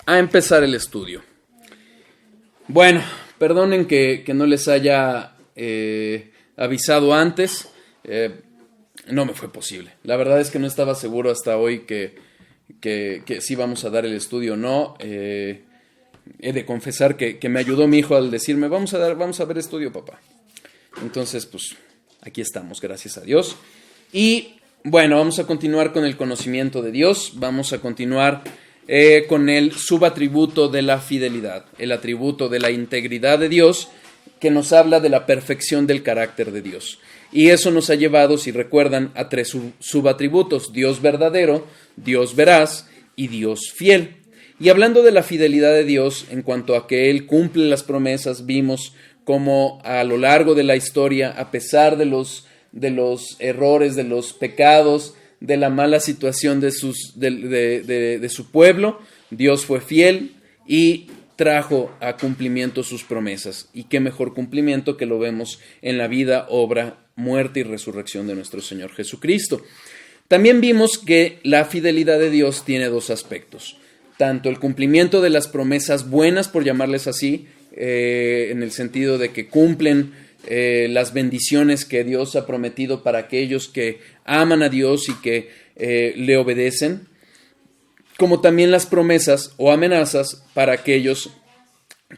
a empezar el estudio. Bueno, perdonen que no les haya avisado antes. No me fue posible. La verdad es que no estaba seguro hasta hoy que sí vamos a dar el estudio o no. He de confesar que me ayudó mi hijo al decirme, vamos a ver estudio, papá. Entonces, pues, aquí estamos, gracias a Dios. Y, bueno, vamos a continuar con el conocimiento de Dios. Vamos a continuar con el subatributo de la fidelidad, el atributo de la integridad de Dios, que nos habla de la perfección del carácter de Dios. Y eso nos ha llevado, si recuerdan, a tres subatributos: Dios verdadero, Dios veraz y Dios fiel. Y hablando de la fidelidad de Dios, en cuanto a que Él cumple las promesas, vimos cómo a lo largo de la historia, a pesar de los errores, de los pecados, de la mala situación de su pueblo, Dios fue fiel y trajo a cumplimiento sus promesas. Y qué mejor cumplimiento que lo vemos en la vida, obra, muerte y resurrección de nuestro Señor Jesucristo. También vimos que la fidelidad de Dios tiene dos aspectos: tanto el cumplimiento de las promesas buenas, por llamarles así, en el sentido de que cumplen las bendiciones que Dios ha prometido para aquellos que aman a Dios y que le obedecen, como también las promesas o amenazas para aquellos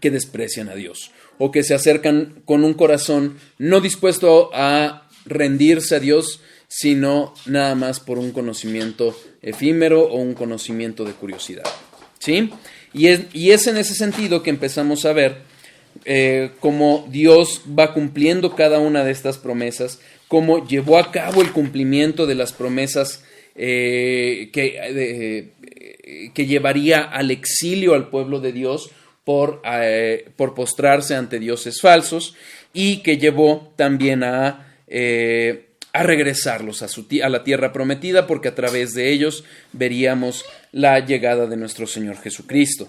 que desprecian a Dios o que se acercan con un corazón no dispuesto a rendirse a Dios, sino nada más por un conocimiento efímero o un conocimiento de curiosidad, ¿sí? Y es en ese sentido que empezamos a ver cómo Dios va cumpliendo cada una de estas promesas, cómo llevó a cabo el cumplimiento de las promesas que llevaría al exilio al pueblo de Dios por postrarse ante dioses falsos, y que llevó también a regresarlos a la tierra prometida, porque a través de ellos veríamos la llegada de nuestro Señor Jesucristo.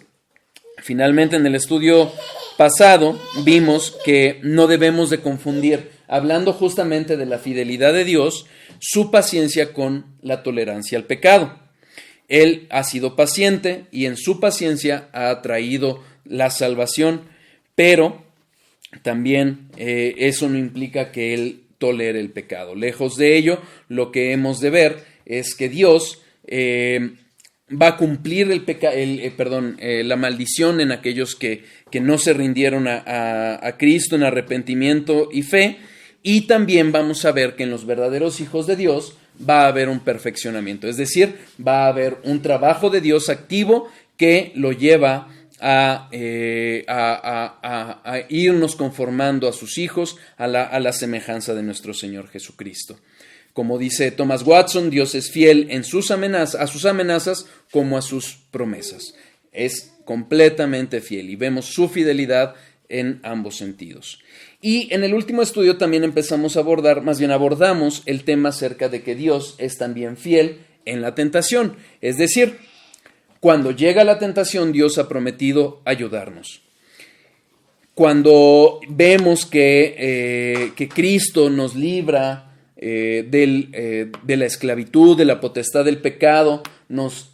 Finalmente, en el estudio pasado vimos que no debemos de confundir, hablando justamente de la fidelidad de Dios, su paciencia con la tolerancia al pecado. Él ha sido paciente y en su paciencia ha traído la salvación, pero también eso no implica que Él tolere el pecado. Lejos de ello, lo que hemos de ver es que Dios va a cumplir la maldición en aquellos que no se rindieron a Cristo en arrepentimiento y fe, y también vamos a ver que en los verdaderos hijos de Dios va a haber un perfeccionamiento, es decir, va a haber un trabajo de Dios activo que lo lleva a irnos conformando a sus hijos a la semejanza de nuestro Señor Jesucristo. Como dice Thomas Watson, Dios es fiel a sus amenazas como a sus promesas. Es completamente fiel y vemos su fidelidad en ambos sentidos. Y en el último estudio también abordamos el tema acerca de que Dios es también fiel en la tentación. Es decir, cuando llega la tentación, Dios ha prometido ayudarnos. Cuando vemos que Cristo nos libra de la esclavitud, de la potestad del pecado, nos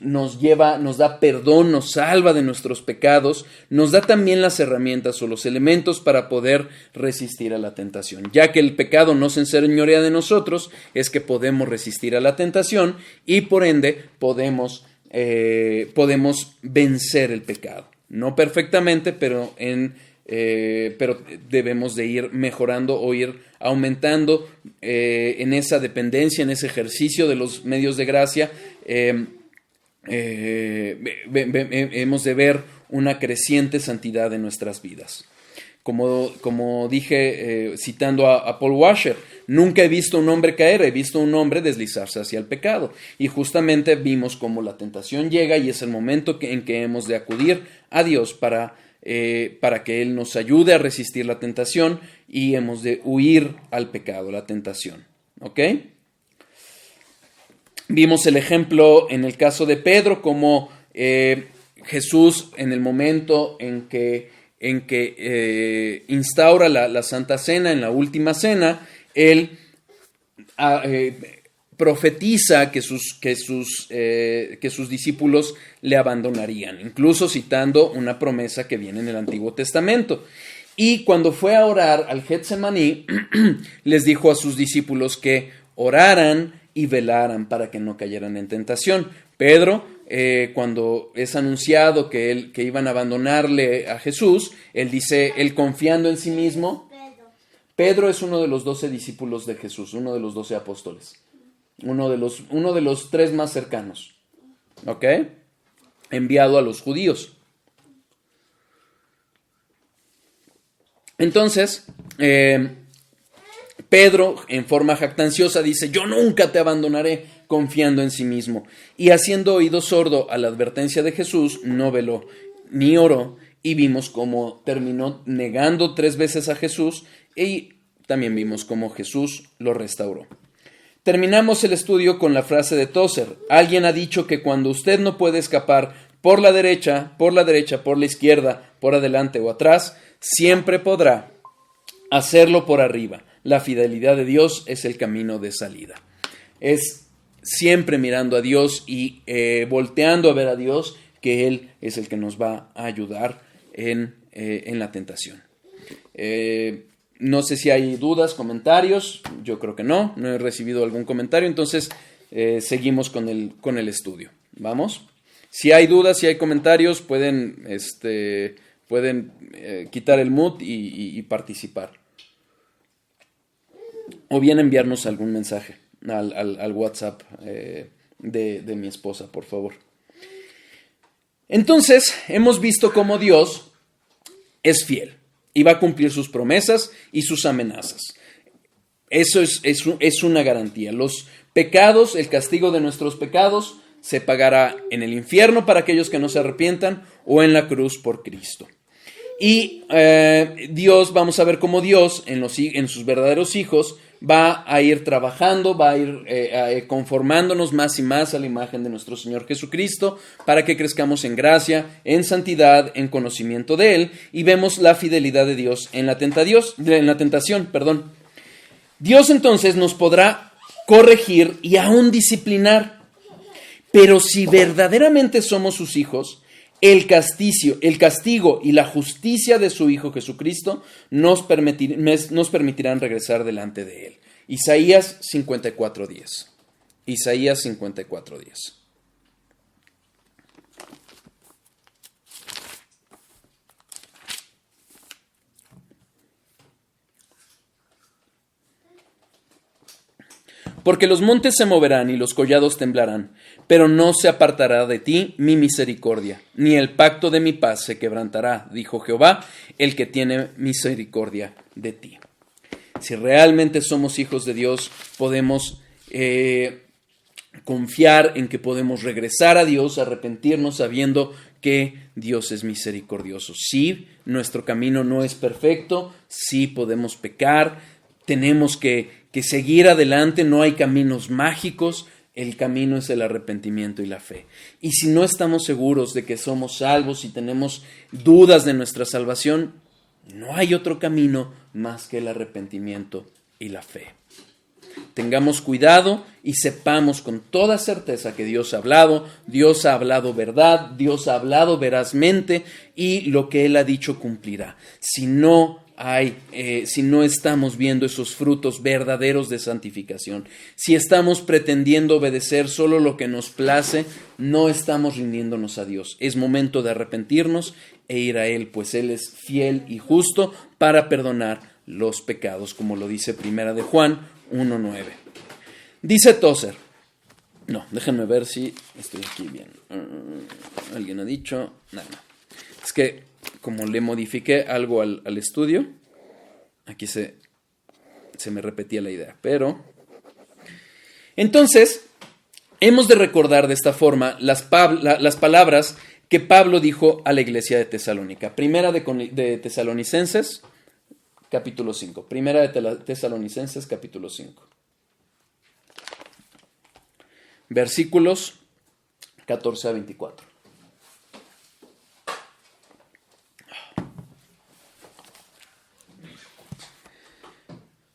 da perdón, nos salva de nuestros pecados, nos da también las herramientas o los elementos para poder resistir a la tentación. Ya que el pecado no se enseñorea de nosotros, es que podemos resistir a la tentación y por ende podemos vencer el pecado. No perfectamente, pero debemos de ir mejorando o ir aumentando en esa dependencia, en ese ejercicio de los medios de gracia. Hemos de ver una creciente santidad en nuestras vidas. Como dije, citando a Paul Washer, nunca he visto un hombre caer, he visto un hombre deslizarse hacia el pecado. Y justamente vimos cómo la tentación llega y es el momento en que hemos de acudir a Dios para que Él nos ayude a resistir la tentación y hemos de huir al pecado, la tentación. ¿Ok? Vimos el ejemplo en el caso de Pedro, como Jesús, en el momento en que instaura la Santa Cena, en la última cena, Él profetiza que sus discípulos le abandonarían, incluso citando una promesa que viene en el Antiguo Testamento. Y cuando fue a orar al Getsemaní, les dijo a sus discípulos que oraran y velaran para que no cayeran en tentación. Pedro, cuando es anunciado que iban a abandonarle a Jesús, él dice, él confiando en sí mismo. Pedro es uno de los 12 discípulos de Jesús, uno de los 12 apóstoles, uno de los 3 más cercanos, ¿ok? Enviado a los judíos. Entonces, Pedro, en forma jactanciosa, dice, yo nunca te abandonaré, confiando en sí mismo. Y haciendo oído sordo a la advertencia de Jesús, no veló ni oró, y vimos cómo terminó negando 3 veces a Jesús, y también vimos cómo Jesús lo restauró. Terminamos el estudio con la frase de Tozer. Alguien ha dicho que cuando usted no puede escapar por la derecha, por la izquierda, por adelante o atrás, siempre podrá hacerlo por arriba. La fidelidad de Dios es el camino de salida. Es siempre mirando a Dios y volteando a ver a Dios, que Él es el que nos va a ayudar en la tentación. No sé si hay dudas, comentarios. Yo creo que no he recibido algún comentario, entonces seguimos con el estudio. ¿Vamos? Si hay dudas, si hay comentarios, pueden quitar el mute y participar. O bien enviarnos algún mensaje al WhatsApp de mi esposa, por favor. Entonces, hemos visto cómo Dios es fiel y va a cumplir sus promesas y sus amenazas. Eso es una garantía. Los pecados, el castigo de nuestros pecados, se pagará en el infierno para aquellos que no se arrepientan o en la cruz por Cristo. Y Dios, vamos a ver cómo Dios en sus verdaderos hijos va a ir trabajando, va a ir conformándonos más y más a la imagen de nuestro Señor Jesucristo para que crezcamos en gracia, en santidad, en conocimiento de Él, y vemos la fidelidad de Dios en la tentación. Dios entonces nos podrá corregir y aún disciplinar, pero si verdaderamente somos sus hijos, el castigo y la justicia de su Hijo Jesucristo nos permitirán regresar delante de Él. Isaías 54:10. Isaías 54:10. Porque los montes se moverán y los collados temblarán, pero no se apartará de ti mi misericordia, ni el pacto de mi paz se quebrantará, dijo Jehová, el que tiene misericordia de ti. Si realmente somos hijos de Dios, podemos confiar en que podemos regresar a Dios, arrepentirnos sabiendo que Dios es misericordioso. Sí, nuestro camino no es perfecto, sí podemos pecar, tenemos que seguir adelante, no hay caminos mágicos, el camino es el arrepentimiento y la fe. Y si no estamos seguros de que somos salvos y tenemos dudas de nuestra salvación, no hay otro camino más que el arrepentimiento y la fe. Tengamos cuidado y sepamos con toda certeza que Dios ha hablado verdad, Dios ha hablado verazmente y lo que Él ha dicho cumplirá. Si no estamos viendo esos frutos verdaderos de santificación, si estamos pretendiendo obedecer solo lo que nos place, no estamos rindiéndonos a Dios. Es momento de arrepentirnos e ir a Él, pues Él es fiel y justo para perdonar los pecados, como lo dice Primera de Juan 1:9. Dice Tozer, no, déjenme ver si estoy aquí bien. ¿Alguien ha dicho? No. Es que como le modifiqué algo al estudio, aquí se me repetía la idea. Pero, entonces, hemos de recordar de esta forma las palabras que Pablo dijo a la iglesia de Tesalónica. Primera de Tesalonicenses, capítulo 5. Primera de Tesalonicenses, capítulo 5. Versículos 14 a 24.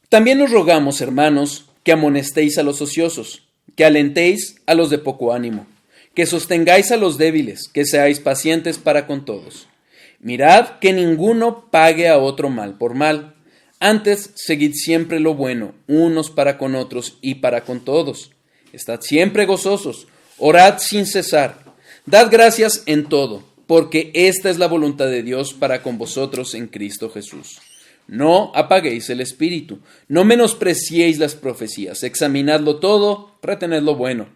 También os rogamos, hermanos, que amonestéis a los ociosos, que alentéis a los de poco ánimo, que sostengáis a los débiles, que seáis pacientes para con todos. Mirad que ninguno pague a otro mal por mal. Antes, seguid siempre lo bueno, unos para con otros y para con todos. Estad siempre gozosos, orad sin cesar. Dad gracias en todo, porque esta es la voluntad de Dios para con vosotros en Cristo Jesús. No apaguéis el espíritu, no menospreciéis las profecías, examinadlo todo, retened lo bueno.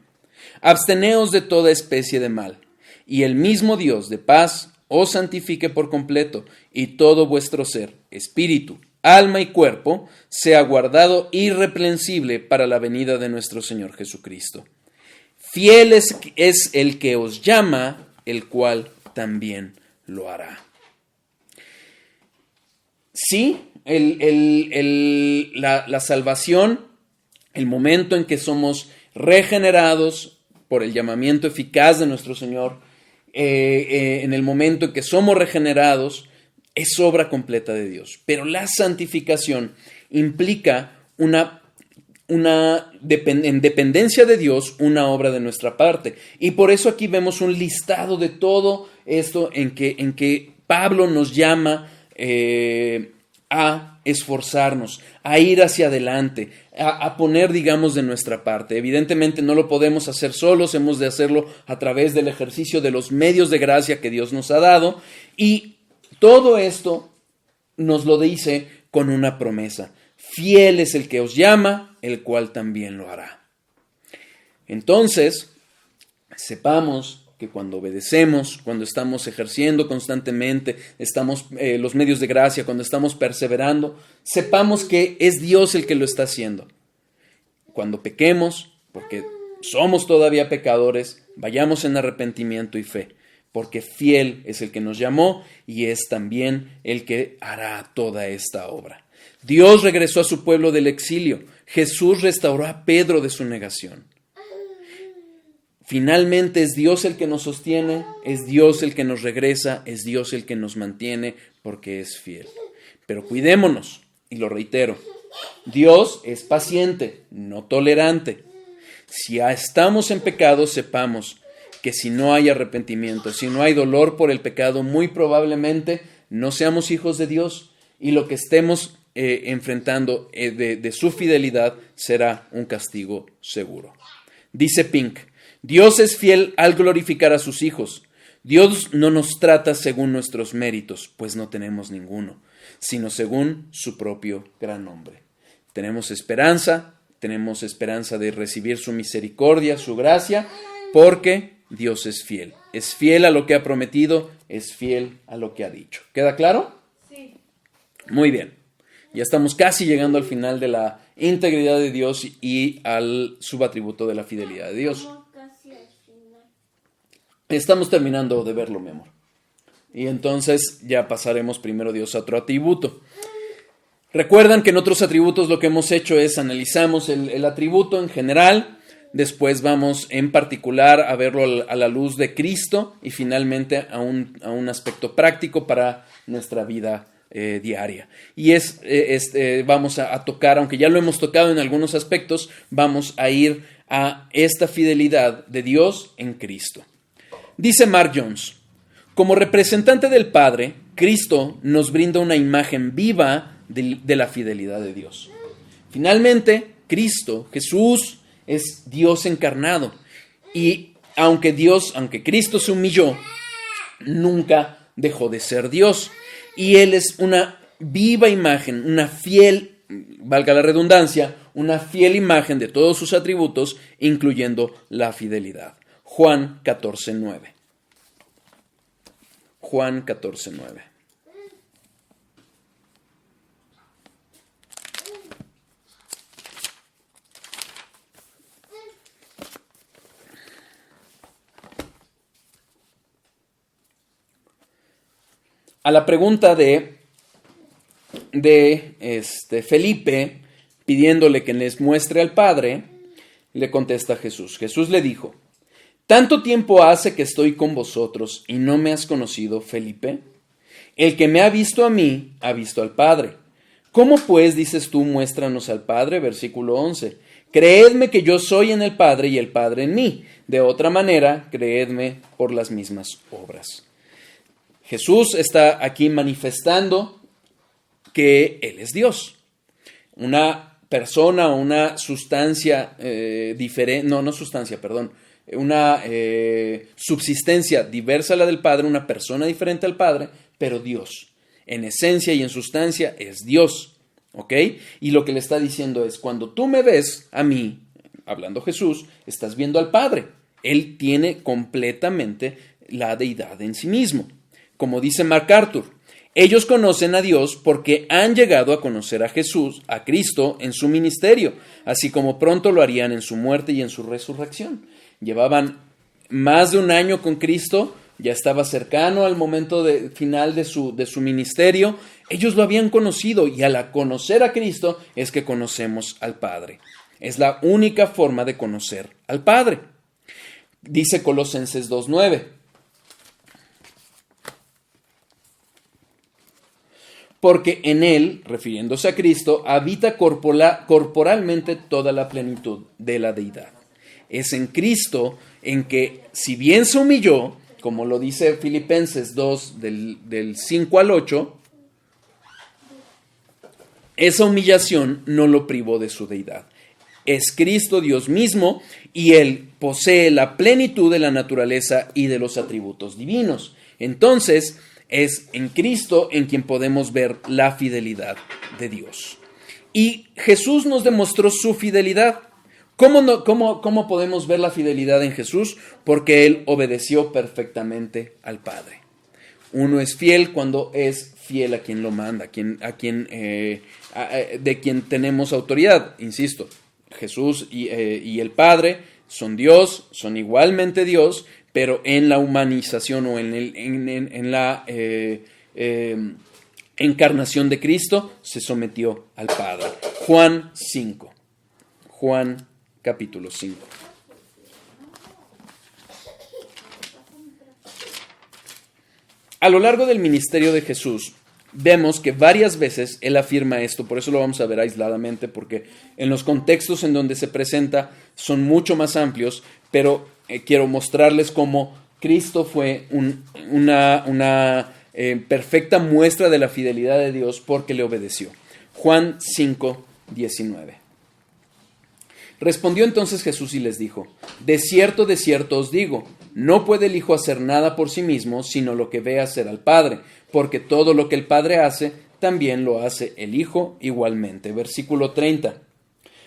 Absteneos de toda especie de mal, y el mismo Dios de paz os santifique por completo, y todo vuestro ser, espíritu, alma y cuerpo, sea guardado irreprensible para la venida de nuestro Señor Jesucristo. Fiel es el que os llama, el cual también lo hará. Sí, la salvación, el momento en que somos regenerados por el llamamiento eficaz de nuestro Señor, en el momento en que somos regenerados, es obra completa de Dios. Pero la santificación implica en dependencia de Dios, una obra de nuestra parte. Y por eso aquí vemos un listado de todo esto en que Pablo nos llama a esforzarnos, a ir hacia adelante, a poner, digamos, de nuestra parte. Evidentemente no lo podemos hacer solos, hemos de hacerlo a través del ejercicio de los medios de gracia que Dios nos ha dado, y todo esto nos lo dice con una promesa. Fiel es el que os llama, el cual también lo hará. Entonces, sepamos que cuando obedecemos, cuando estamos ejerciendo constantemente, estamos los medios de gracia, cuando estamos perseverando, sepamos que es Dios el que lo está haciendo. Cuando pequemos, porque somos todavía pecadores, vayamos en arrepentimiento y fe, porque fiel es el que nos llamó y es también el que hará toda esta obra. Dios regresó a su pueblo del exilio. Jesús restauró a Pedro de su negación. Finalmente es Dios el que nos sostiene, es Dios el que nos regresa, es Dios el que nos mantiene porque es fiel. Pero cuidémonos, y lo reitero, Dios es paciente, no tolerante. Si estamos en pecado, sepamos que si no hay arrepentimiento, si no hay dolor por el pecado, muy probablemente no seamos hijos de Dios y lo que estemos enfrentando de su fidelidad será un castigo seguro. Dice Pink, Dios es fiel al glorificar a sus hijos. Dios no nos trata según nuestros méritos, pues no tenemos ninguno, sino según su propio gran nombre. Tenemos esperanza de recibir su misericordia, su gracia, porque Dios es fiel. Es fiel a lo que ha prometido, es fiel a lo que ha dicho. ¿Queda claro? Sí. Muy bien. Ya estamos casi llegando al final de la integridad de Dios y al subatributo de la fidelidad de Dios. Estamos terminando de verlo, mi amor. Y entonces ya pasaremos primero Dios a otro atributo. Recuerdan que en otros atributos lo que hemos hecho es analizamos el atributo en general, después vamos en particular a verlo a la luz de Cristo y finalmente a un aspecto práctico para nuestra vida diaria. Y vamos a tocar, aunque ya lo hemos tocado en algunos aspectos, vamos a ir a esta fidelidad de Dios en Cristo. Dice Mark Jones, como representante del Padre, Cristo nos brinda una imagen viva de la fidelidad de Dios. Finalmente, Cristo, Jesús, es Dios encarnado. Y aunque Cristo se humilló, nunca dejó de ser Dios. Y Él es una viva imagen, una fiel, valga la redundancia, una fiel imagen de todos sus atributos, incluyendo la fidelidad. Juan 14:9. Juan 14:9. A la pregunta de Felipe, pidiéndole que les muestre al Padre, le contesta Jesús. Jesús le dijo, ¿tanto tiempo hace que estoy con vosotros y no me has conocido, Felipe? El que me ha visto a mí, ha visto al Padre. ¿Cómo pues dices tú, muéstranos al Padre? Versículo 11. Creedme que yo soy en el Padre y el Padre en mí. De otra manera, creedme por las mismas obras. Jesús está aquí manifestando que Él es Dios. Una persona o una sustancia diferente, una subsistencia diversa a la del Padre, una persona diferente al Padre, pero Dios. En esencia y en sustancia es Dios. ¿Ok? Y lo que le está diciendo es, cuando tú me ves a mí, hablando Jesús, estás viendo al Padre. Él tiene completamente la deidad en sí mismo. Como dice MacArthur, ellos conocen a Dios porque han llegado a conocer a Jesús, a Cristo, en su ministerio, así como pronto lo harían en su muerte y en su resurrección. Llevaban más de un año con Cristo, ya estaba cercano al momento final de su ministerio. Ellos lo habían conocido y al conocer a Cristo es que conocemos al Padre. Es la única forma de conocer al Padre. Dice Colosenses 2:9. Porque en Él, refiriéndose a Cristo, habita corporalmente toda la plenitud de la deidad. Es en Cristo en que, si bien se humilló, como lo dice Filipenses 2, del 5 al 8, esa humillación no lo privó de su deidad. Es Cristo Dios mismo y Él posee la plenitud de la naturaleza y de los atributos divinos. Entonces, es en Cristo en quien podemos ver la fidelidad de Dios. Y Jesús nos demostró su fidelidad. ¿Cómo podemos ver la fidelidad en Jesús? Porque Él obedeció perfectamente al Padre. Uno es fiel cuando es fiel a quien lo manda, de quien tenemos autoridad. Insisto, Jesús y el Padre son Dios, son igualmente Dios, pero en la humanización o en la encarnación de Cristo se sometió al Padre. Juan 5. Juan capítulo 5. A lo largo del ministerio de Jesús, vemos que varias veces Él afirma esto, por eso lo vamos a ver aisladamente, porque en los contextos en donde se presenta son mucho más amplios, pero quiero mostrarles cómo Cristo fue una perfecta muestra de la fidelidad de Dios porque le obedeció. Juan 5, 19. Respondió entonces Jesús y les dijo: de cierto os digo, no puede el Hijo hacer nada por sí mismo, sino lo que ve hacer al Padre, porque todo lo que el Padre hace, también lo hace el Hijo igualmente. Versículo 30.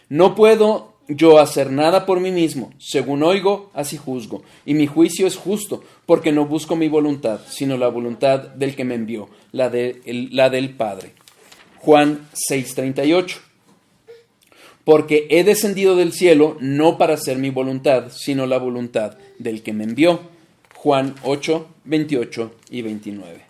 No puedo yo hacer nada por mí mismo, según oigo, así juzgo, y mi juicio es justo, porque no busco mi voluntad, sino la voluntad del que me envió, la del Padre. Juan 6:38. Porque he descendido del cielo no para hacer mi voluntad, sino la voluntad del que me envió. Juan 8, 28 y 29.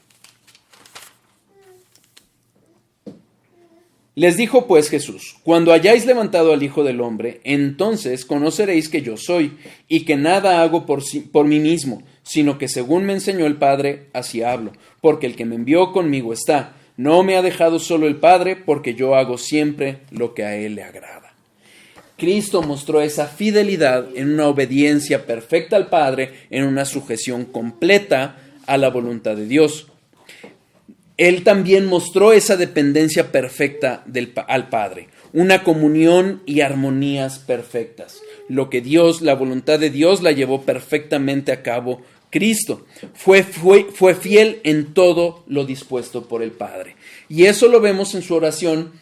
Les dijo pues Jesús: cuando hayáis levantado al Hijo del Hombre, entonces conoceréis que yo soy, y que nada hago por mí mismo, sino que según me enseñó el Padre, así hablo, porque el que me envió conmigo está. No me ha dejado solo el Padre, porque yo hago siempre lo que a Él le agrada. Cristo mostró esa fidelidad en una obediencia perfecta al Padre, en una sujeción completa a la voluntad de Dios. Él también mostró esa dependencia perfecta al Padre, una comunión y armonías perfectas. Lo que la voluntad de Dios la llevó perfectamente a cabo Cristo. Fue fiel en todo lo dispuesto por el Padre. Y eso lo vemos en su oración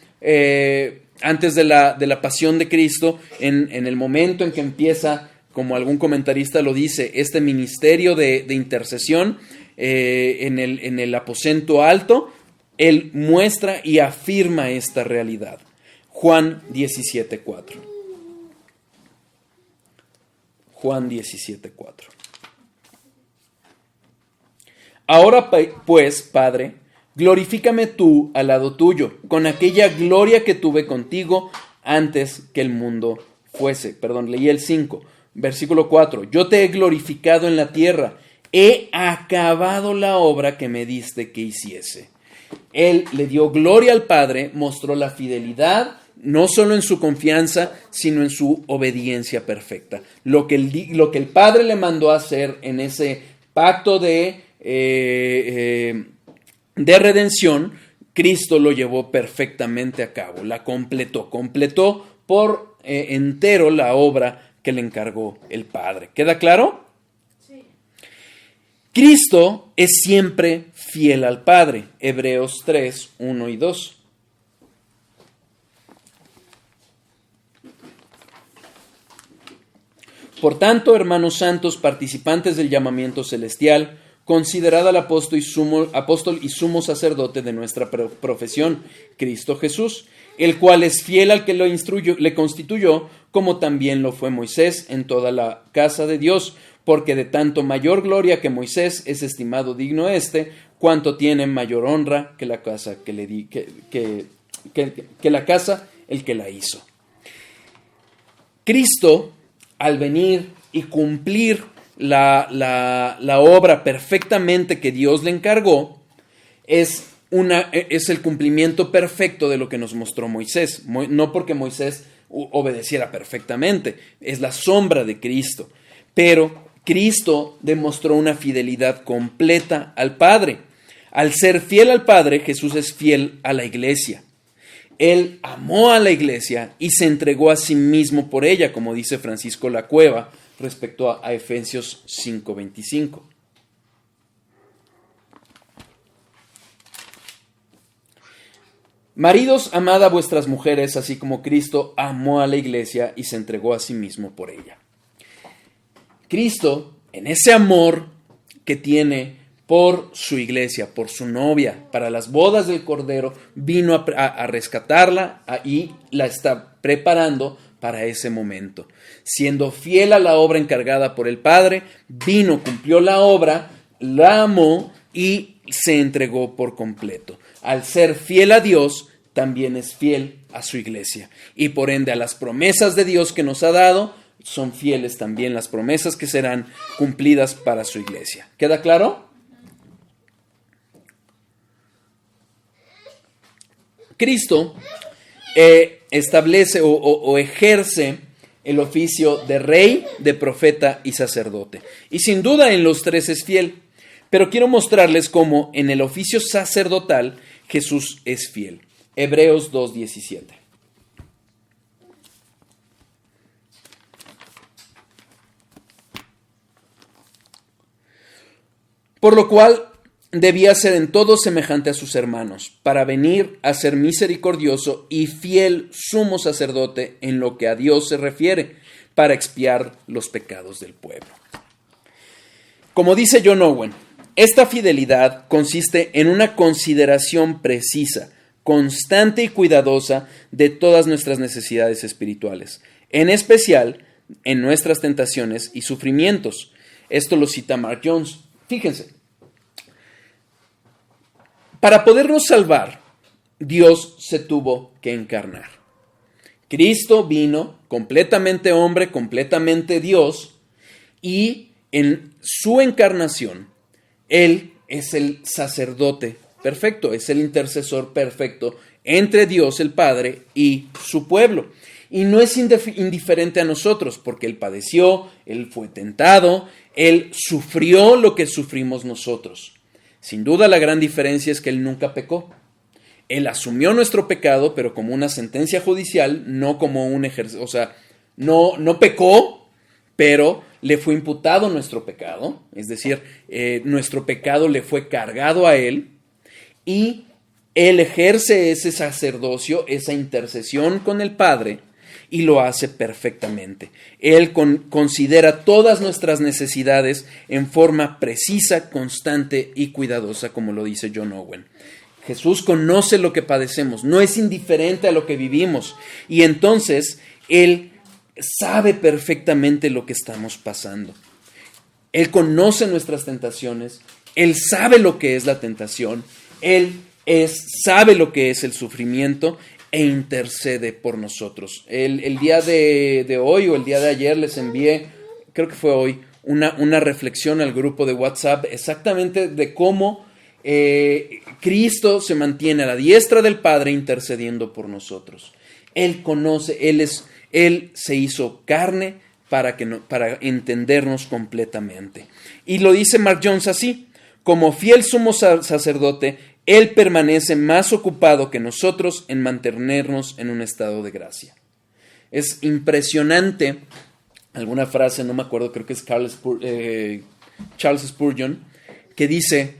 antes de la pasión de Cristo, en el momento en que empieza, como algún comentarista lo dice, este ministerio de intercesión en el aposento alto. Él muestra y afirma esta realidad. Juan 17:4. Juan 17:4. Ahora pues, Padre, glorifícame tú al lado tuyo, con aquella gloria que tuve contigo antes que el mundo fuese. Leí el 5, versículo 4. Yo te he glorificado en la tierra, he acabado la obra que me diste que hiciese. Él le dio gloria al Padre, mostró la fidelidad no solo en su confianza, sino en su obediencia perfecta. Lo que el Padre le mandó a hacer en ese pacto de redención, Cristo lo llevó perfectamente a cabo, la completó por entero la obra que le encargó el Padre. ¿Queda claro? Sí. Cristo es siempre fiel al Padre. Hebreos 3, 1 y 2. Por tanto, hermanos santos, participantes del llamamiento celestial, considerad al apóstol y sumo sacerdote de nuestra profesión, Cristo Jesús, el cual es fiel al que le constituyó, como también lo fue Moisés en toda la casa de Dios, porque de tanto mayor gloria que Moisés es estimado digno cuanto tiene mayor honra que la casa que la casa el que la hizo. Cristo, al venir y cumplir la obra perfectamente que Dios le encargó, es el cumplimiento perfecto de lo que nos mostró Moisés. No porque Moisés obedeciera perfectamente, es la sombra de Cristo. Pero Cristo demostró una fidelidad completa al Padre. Al ser fiel al Padre, Jesús es fiel a la iglesia. Él amó a la iglesia y se entregó a sí mismo por ella, como dice Francisco La Cueva respecto a Efesios 5:25. Maridos, amad a vuestras mujeres, así como Cristo amó a la iglesia y se entregó a sí mismo por ella. Cristo, en ese amor que tiene por su iglesia, por su novia, para las bodas del Cordero, vino a rescatarla y la está preparando para ese momento. Siendo fiel a la obra encargada por el Padre, vino, cumplió la obra, la amó y se entregó por completo. Al ser fiel a Dios, también es fiel a su iglesia. Y por ende a las promesas de Dios que nos ha dado, son fieles también las promesas que serán cumplidas para su iglesia. ¿Queda claro? Cristo establece o ejerce el oficio de rey, de profeta y sacerdote. Y sin duda en los tres es fiel. Pero quiero mostrarles cómo en el oficio sacerdotal Jesús es fiel. Hebreos 2:17. Por lo cual debía ser en todo semejante a sus hermanos, para venir a ser misericordioso y fiel sumo sacerdote en lo que a Dios se refiere, para expiar los pecados del pueblo. Como dice John Owen, esta fidelidad consiste en una consideración precisa, constante y cuidadosa de todas nuestras necesidades espirituales, en especial en nuestras tentaciones y sufrimientos. Esto lo cita Mark Jones. Fíjense, para podernos salvar, Dios se tuvo que encarnar. Cristo vino completamente hombre, completamente Dios, y en su encarnación, Él es el sacerdote perfecto, es el intercesor perfecto entre Dios el Padre y su pueblo. Y no es indiferente a nosotros, porque Él padeció, Él fue tentado, Él sufrió lo que sufrimos nosotros. Sin duda la gran diferencia es que Él nunca pecó. Él asumió nuestro pecado, pero como una sentencia judicial, no como un ejercicio. O sea, no pecó, pero le fue imputado nuestro pecado. Es decir, nuestro pecado le fue cargado a Él. Y Él ejerce ese sacerdocio, esa intercesión con el Padre, y lo hace perfectamente. Él considera todas nuestras necesidades en forma precisa, constante y cuidadosa, como lo dice John Owen. Jesús conoce lo que padecemos, no es indiferente a lo que vivimos, y entonces Él sabe perfectamente lo que estamos pasando. Él conoce nuestras tentaciones, Él sabe lo que es la tentación, Él sabe lo que es el sufrimiento e intercede por nosotros. El día de hoy o el día de ayer les envié, creo que fue hoy, una reflexión al grupo de WhatsApp exactamente de cómo Cristo se mantiene a la diestra del Padre intercediendo por nosotros. Él conoce, Él se hizo carne para entendernos completamente. Y lo dice Mark Jones así: como fiel sumo sacerdote, Él permanece más ocupado que nosotros en mantenernos en un estado de gracia. Es impresionante, alguna frase, no me acuerdo, creo que es Charles Spurgeon, que dice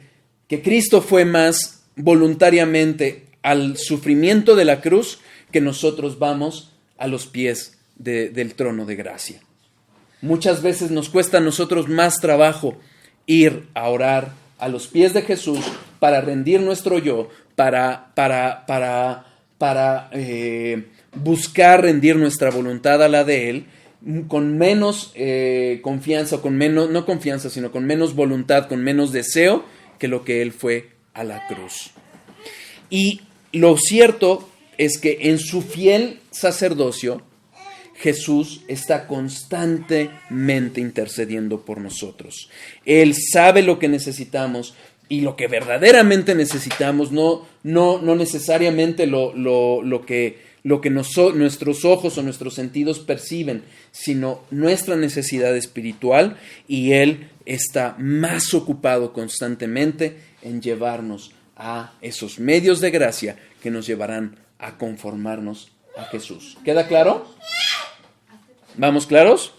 que Cristo fue más voluntariamente al sufrimiento de la cruz que nosotros vamos a los pies del trono de gracia. Muchas veces nos cuesta a nosotros más trabajo ir a orar a los pies de Jesús para rendir nuestro yo, para buscar rendir nuestra voluntad a la de Él, con menos confianza, con menos voluntad, con menos deseo que lo que Él fue a la cruz. Y lo cierto es que en su fiel sacerdocio, Jesús está constantemente intercediendo por nosotros. Él sabe lo que necesitamos y lo que verdaderamente necesitamos, no necesariamente lo que nuestros ojos o nuestros sentidos perciben, sino nuestra necesidad espiritual, y Él está más ocupado constantemente en llevarnos a esos medios de gracia que nos llevarán a conformarnos a Jesús. ¿Queda claro? ¿Vamos claros?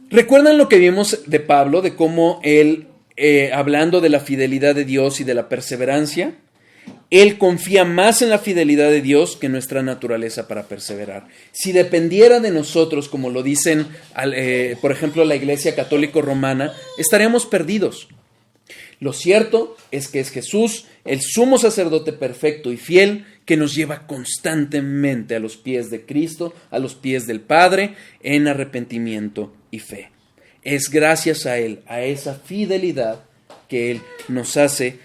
¿Recuerdan lo que vimos de Pablo, de cómo él, hablando de la fidelidad de Dios y de la perseverancia, él confía más en la fidelidad de Dios que en nuestra naturaleza para perseverar? Si dependiera de nosotros, como lo dicen, por ejemplo, la Iglesia Católica Romana, estaríamos perdidos. Lo cierto es que es Jesús, el sumo sacerdote perfecto y fiel, que nos lleva constantemente a los pies de Cristo, a los pies del Padre, en arrepentimiento y fe. Es gracias a Él, a esa fidelidad, que Él nos hace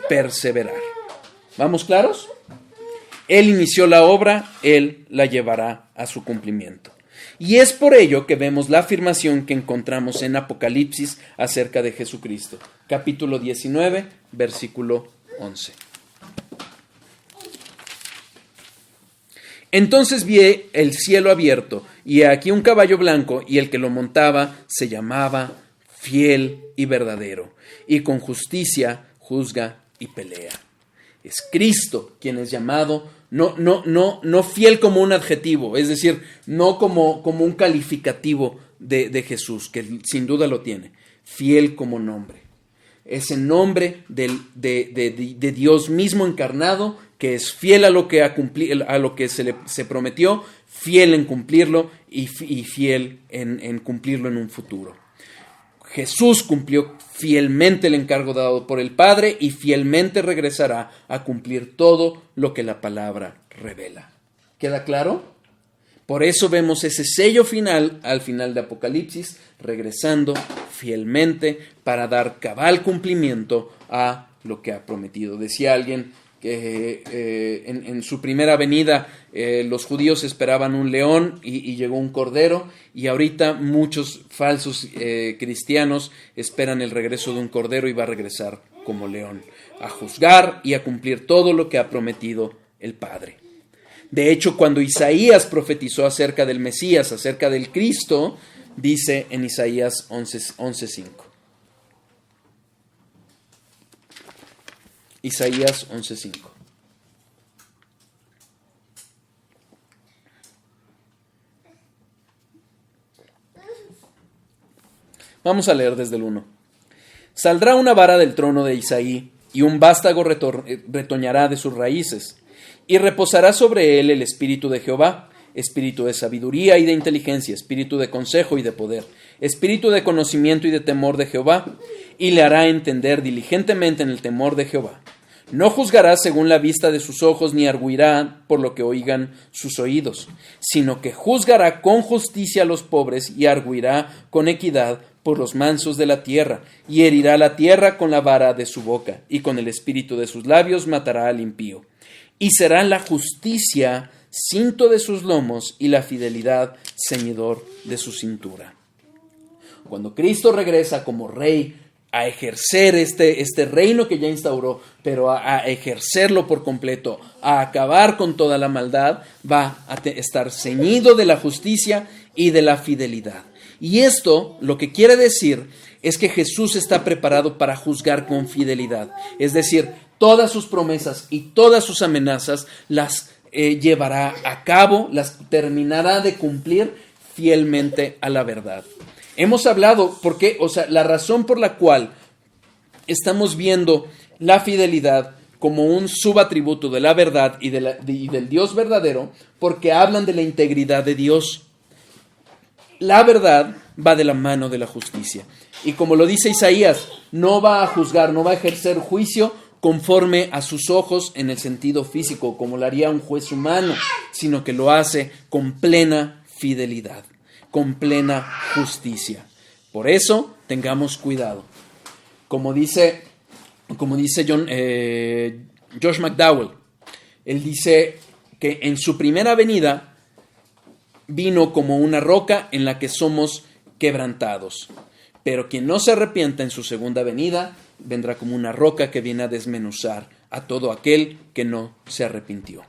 perseverar. ¿Vamos claros? Él inició la obra, Él la llevará a su cumplimiento. Y es por ello que vemos la afirmación que encontramos en Apocalipsis acerca de Jesucristo. Capítulo 19, versículo 11. Entonces vi el cielo abierto, y aquí un caballo blanco, y el que lo montaba se llamaba Fiel y Verdadero, y con justicia juzga y pelea. Es Cristo quien es llamado, no fiel como un adjetivo, es decir, no como un calificativo de Jesús, que sin duda lo tiene, fiel como nombre. Ese nombre de Dios mismo encarnado, que es fiel a lo que se prometió, fiel en cumplirlo y fiel en cumplirlo en un futuro. Jesús cumplió fielmente el encargo dado por el Padre y fielmente regresará a cumplir todo lo que la palabra revela. ¿Queda claro? Por eso vemos ese sello final al final de Apocalipsis, regresando fielmente para dar cabal cumplimiento a lo que ha prometido. Decía alguien que en su primera venida los judíos esperaban un león y llegó un cordero, y ahorita muchos falsos cristianos esperan el regreso de un cordero, y va a regresar como león a juzgar y a cumplir todo lo que ha prometido el Padre. De hecho, cuando Isaías profetizó acerca del Mesías, acerca del Cristo, dice en Isaías 11:5. Isaías 11:5. Vamos a leer desde el 1. Saldrá una vara del trono de Isaí, y un vástago retoñará de sus raíces, y reposará sobre él el espíritu de Jehová, espíritu de sabiduría y de inteligencia, espíritu de consejo y de poder, espíritu de conocimiento y de temor de Jehová, y le hará entender diligentemente en el temor de Jehová. No juzgará según la vista de sus ojos, ni arguirá por lo que oigan sus oídos, sino que juzgará con justicia a los pobres, y arguirá con equidad por los mansos de la tierra, y herirá la tierra con la vara de su boca, y con el espíritu de sus labios matará al impío. Y será la justicia cinto de sus lomos, y la fidelidad ceñidor de su cintura. Cuando Cristo regresa como Rey a ejercer este reino que ya instauró, pero a ejercerlo por completo, a acabar con toda la maldad, va a estar ceñido de la justicia y de la fidelidad. Y esto lo que quiere decir es que Jesús está preparado para juzgar con fidelidad. Es decir, todas sus promesas y todas sus amenazas las llevará a cabo, las terminará de cumplir fielmente a la verdad. Hemos hablado, la razón por la cual estamos viendo la fidelidad como un subatributo de la verdad y del Dios verdadero, porque hablan de la integridad de Dios. La verdad va de la mano de la justicia. Y como lo dice Isaías, no va a juzgar, no va a ejercer juicio conforme a sus ojos en el sentido físico, como lo haría un juez humano, sino que lo hace con plena fidelidad, con plena justicia. Por eso, tengamos cuidado. Como dice Josh McDowell, él dice que en su primera venida vino como una roca en la que somos quebrantados. Pero quien no se arrepienta en su segunda venida, vendrá como una roca que viene a desmenuzar a todo aquel que no se arrepintió.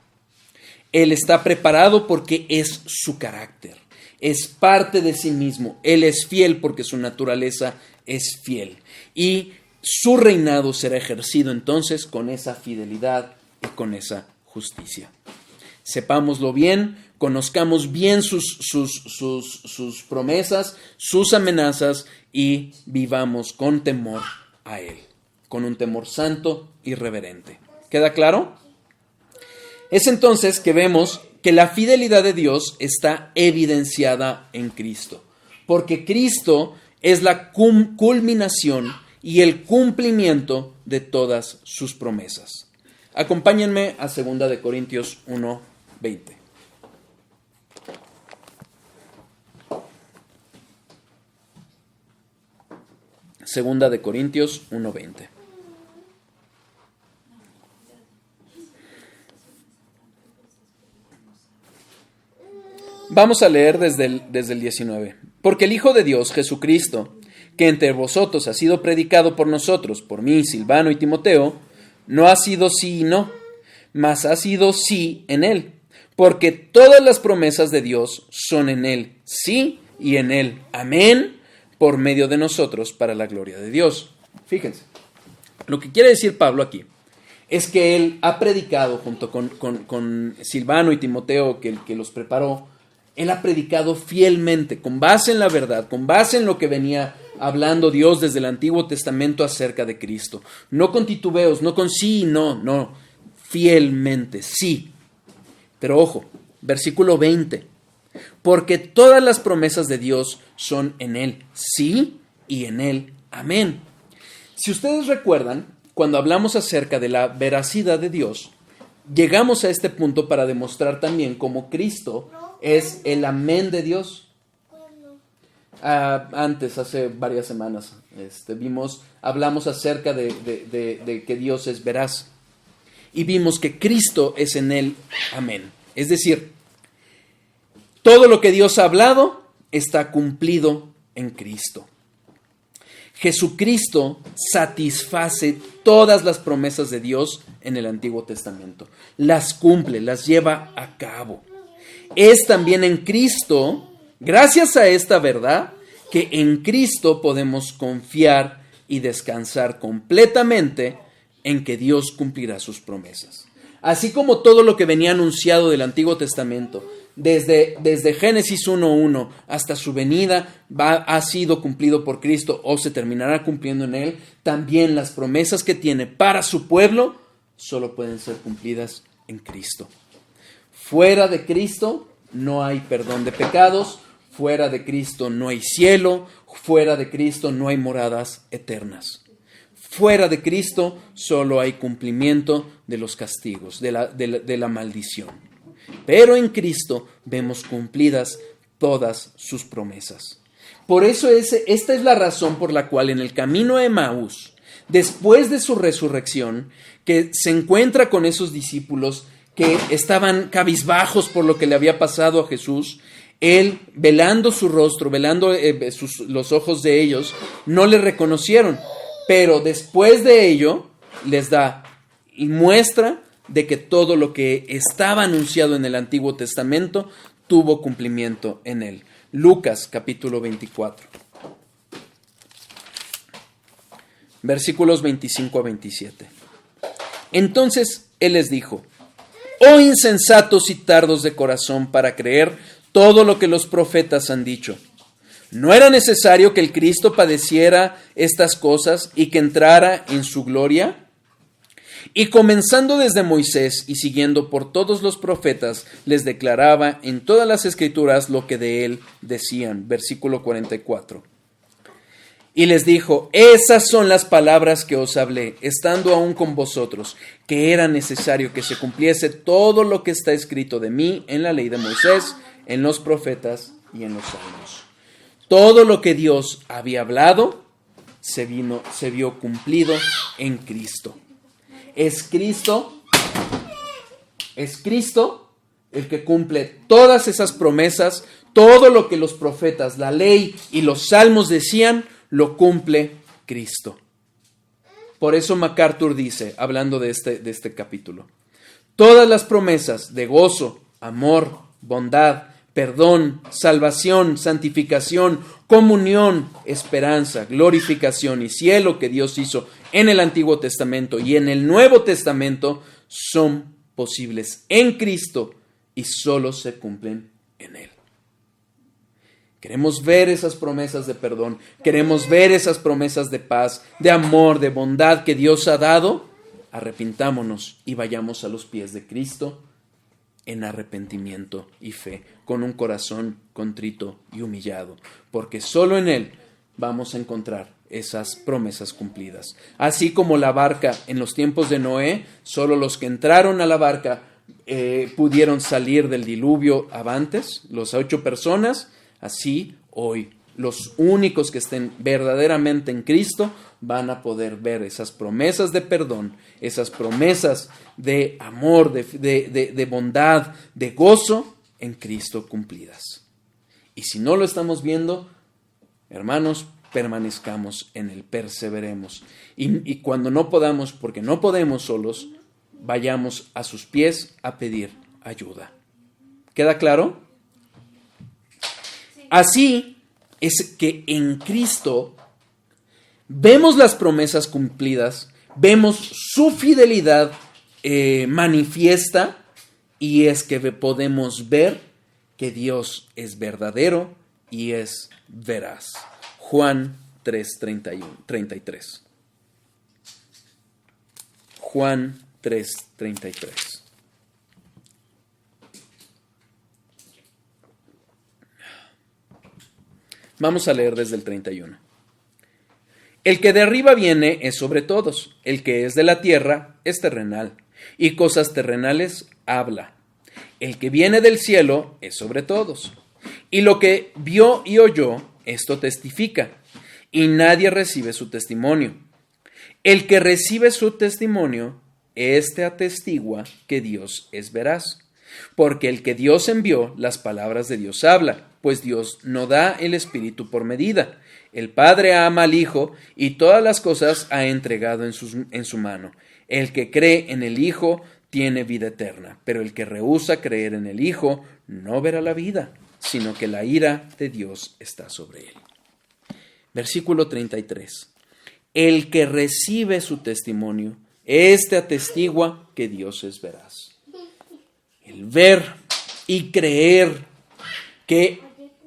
Él está preparado porque es su carácter, es parte de sí mismo. Él es fiel porque su naturaleza es fiel. Y su reinado será ejercido entonces con esa fidelidad y con esa justicia. Sepámoslo bien, conozcamos bien sus promesas, sus amenazas y vivamos con temor a Él, con un temor santo y reverente. ¿Queda claro? Es entonces que vemos que la fidelidad de Dios está evidenciada en Cristo, porque Cristo es la culminación y el cumplimiento de todas sus promesas. Acompáñenme a 2 Corintios 1:20. Segunda de Corintios 1:20. Vamos a leer desde el 19. Porque el Hijo de Dios, Jesucristo, que entre vosotros ha sido predicado por nosotros, por mí, Silvano y Timoteo, no ha sido sí y no, mas ha sido sí en Él. Porque todas las promesas de Dios son en Él sí y en Él amén, por medio de nosotros para la gloria de Dios. Fíjense, lo que quiere decir Pablo aquí es que él ha predicado junto con Silvano y Timoteo, que los preparó. Él ha predicado fielmente, con base en la verdad, con base en lo que venía hablando Dios desde el Antiguo Testamento acerca de Cristo. No con titubeos, no con sí y no, fielmente, sí. Pero ojo, versículo 20. Porque todas las promesas de Dios son en Él sí y en Él amén. Si ustedes recuerdan, cuando hablamos acerca de la veracidad de Dios, llegamos a este punto para demostrar también cómo Cristo es el amén de Dios. Hace varias semanas, hablamos acerca de que Dios es veraz. Y vimos que Cristo es en Él amén. Es decir, todo lo que Dios ha hablado está cumplido en Cristo. Jesucristo satisface todas las promesas de Dios en el Antiguo Testamento. Las cumple, las lleva a cabo. Es también en Cristo, gracias a esta verdad, que en Cristo podemos confiar y descansar completamente en que Dios cumplirá sus promesas. Así como todo lo que venía anunciado del Antiguo Testamento, desde Génesis 1:1 hasta su venida, ha sido cumplido por Cristo o se terminará cumpliendo en Él, también las promesas que tiene para su pueblo solo pueden ser cumplidas en Cristo. Fuera de Cristo no hay perdón de pecados, fuera de Cristo no hay cielo, fuera de Cristo no hay moradas eternas. Fuera de Cristo solo hay cumplimiento de los castigos, de la maldición. Pero en Cristo vemos cumplidas todas sus promesas. Por eso esta es la razón por la cual en el camino a Emaús, después de su resurrección, que se encuentra con esos discípulos que estaban cabizbajos por lo que le había pasado a Jesús, él, velando su rostro, velando los ojos de ellos, no le reconocieron. Pero después de ello, les da y muestra de que todo lo que estaba anunciado en el Antiguo Testamento tuvo cumplimiento en él. Lucas capítulo 24. Versículos 25 a 27. Entonces él les dijo: oh insensatos y tardos de corazón para creer todo lo que los profetas han dicho. ¿No era necesario que el Cristo padeciera estas cosas y que entrara en su gloria? Y comenzando desde Moisés y siguiendo por todos los profetas, les declaraba en todas las escrituras lo que de él decían. Versículo 44. Y les dijo: esas son las palabras que os hablé, estando aún con vosotros, que era necesario que se cumpliese todo lo que está escrito de mí en la ley de Moisés, en los profetas y en los salmos. Todo lo que Dios había hablado se vio cumplido en Cristo. Es Cristo el que cumple todas esas promesas, todo lo que los profetas, la ley y los salmos decían, lo cumple Cristo. Por eso MacArthur dice, hablando de este capítulo: todas las promesas de gozo, amor, bondad, perdón, salvación, santificación, comunión, esperanza, glorificación y cielo que Dios hizo en el Antiguo Testamento y en el Nuevo Testamento son posibles en Cristo y solo se cumplen en Él. Queremos ver esas promesas de perdón, queremos ver esas promesas de paz, de amor, de bondad que Dios ha dado. Arrepintámonos y vayamos a los pies de Cristo en arrepentimiento y fe, con un corazón contrito y humillado, porque solo en Él vamos a encontrar esas promesas cumplidas. Así como la barca en los tiempos de Noé, solo los que entraron a la barca pudieron salir del diluvio avantes, las 8 personas. Así hoy los únicos que estén verdaderamente en Cristo van a poder ver esas promesas de perdón, esas promesas de amor, de bondad, de gozo en Cristo cumplidas. Y si no lo estamos viendo, hermanos, permanezcamos en Él, perseveremos. Y cuando no podamos, porque no podemos solos, vayamos a sus pies a pedir ayuda. ¿Queda claro? Así es que en Cristo vemos las promesas cumplidas, vemos su fidelidad manifiesta, y es que podemos ver que Dios es verdadero y es veraz. Juan 3:33. Juan 3:33. Vamos a leer desde el 31. El que de arriba viene es sobre todos, el que es de la tierra es terrenal, y cosas terrenales habla. El que viene del cielo es sobre todos, y lo que vio y oyó, esto testifica, y nadie recibe su testimonio. El que recibe su testimonio, este atestigua que Dios es veraz. Porque el que Dios envió, las palabras de Dios habla, pues Dios no da el Espíritu por medida. El Padre ama al Hijo y todas las cosas ha entregado en su mano. El que cree en el Hijo tiene vida eterna, pero el que rehúsa creer en el Hijo no verá la vida, sino que la ira de Dios está sobre él. Versículo 33. El que recibe su testimonio, este atestigua que Dios es veraz. El ver y creer que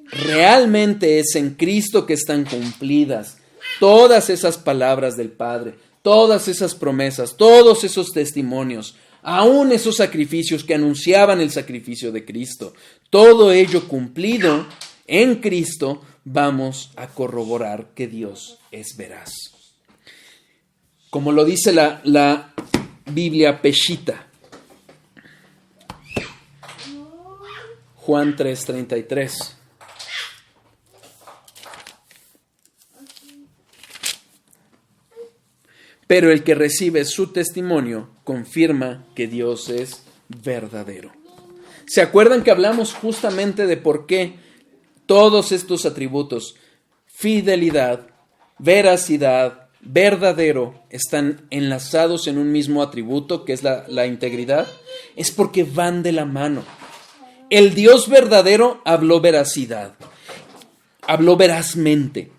realmente es en Cristo que están cumplidas todas esas palabras del Padre, todas esas promesas, todos esos testimonios, aún esos sacrificios que anunciaban el sacrificio de Cristo, todo ello cumplido en Cristo, vamos a corroborar que Dios es veraz. Como lo dice la Biblia Peshitta, Juan 3:33. Pero el que recibe su testimonio confirma que Dios es verdadero. ¿Se acuerdan que hablamos justamente de por qué todos estos atributos, fidelidad, veracidad, verdadero están enlazados en un mismo atributo, que es la integridad, es porque van de la mano. El Dios verdadero habló veracidad, habló verazmente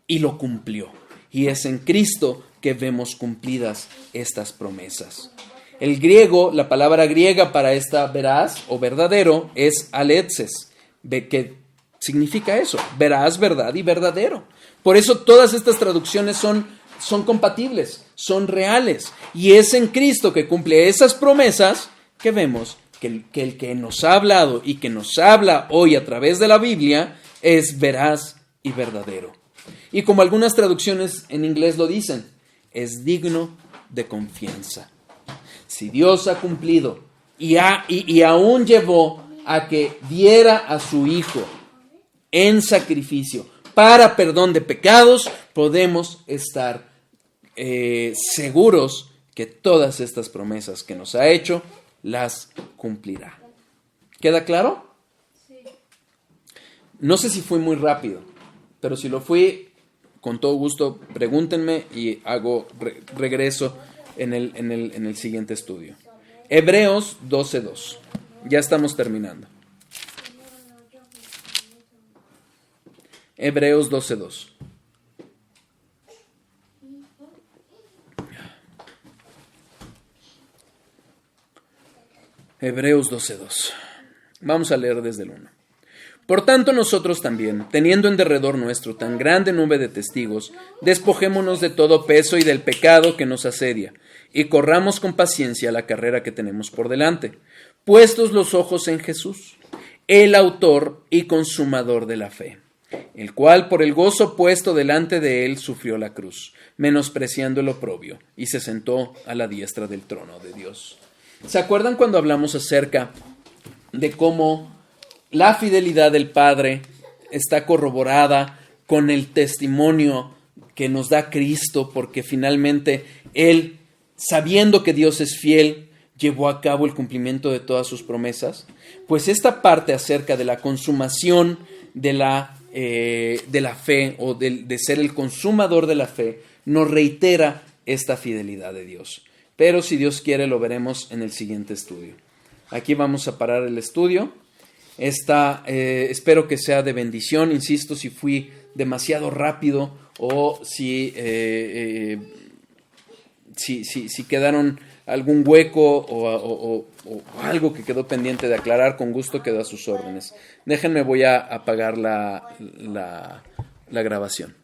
y lo cumplió. Y es en Cristo que vemos cumplidas estas promesas. El griego, la palabra griega para esta veraz o verdadero es aletses, que significa eso, veraz, verdad y verdadero. Por eso todas estas traducciones son compatibles, son reales. Y es en Cristo que cumple esas promesas que vemos que el que nos ha hablado y que nos habla hoy a través de la Biblia es veraz y verdadero. Y como algunas traducciones en inglés lo dicen, es digno de confianza. Si Dios ha cumplido y aún llevó a que diera a su Hijo en sacrificio para perdón de pecados, podemos estar seguros que todas estas promesas que nos ha hecho las cumplirá. ¿Queda claro? Sí. No sé si fui muy rápido, pero si lo fui, con todo gusto, pregúntenme y hago regreso en el siguiente estudio. Hebreos 12:2. Ya estamos terminando. Hebreos 12:2. Hebreos 12:2. Vamos a leer desde el 1. Por tanto, nosotros también, teniendo en derredor nuestro tan grande nube de testigos, despojémonos de todo peso y del pecado que nos asedia, y corramos con paciencia la carrera que tenemos por delante, puestos los ojos en Jesús, el autor y consumador de la fe, el cual por el gozo puesto delante de él sufrió la cruz, menospreciando el oprobio, y se sentó a la diestra del trono de Dios. ¿Se acuerdan cuando hablamos acerca de cómo la fidelidad del Padre está corroborada con el testimonio que nos da Cristo, porque finalmente Él, sabiendo que Dios es fiel, llevó a cabo el cumplimiento de todas sus promesas? Pues esta parte acerca de la consumación de la fe, o de ser el consumador de la fe, nos reitera esta fidelidad de Dios. Pero si Dios quiere lo veremos en el siguiente estudio. Aquí vamos a parar el estudio. Espero que sea de bendición. Insisto, si fui demasiado rápido o si quedaron algún hueco o algo que quedó pendiente de aclarar, con gusto quedo a sus órdenes. Déjenme, voy a apagar la grabación.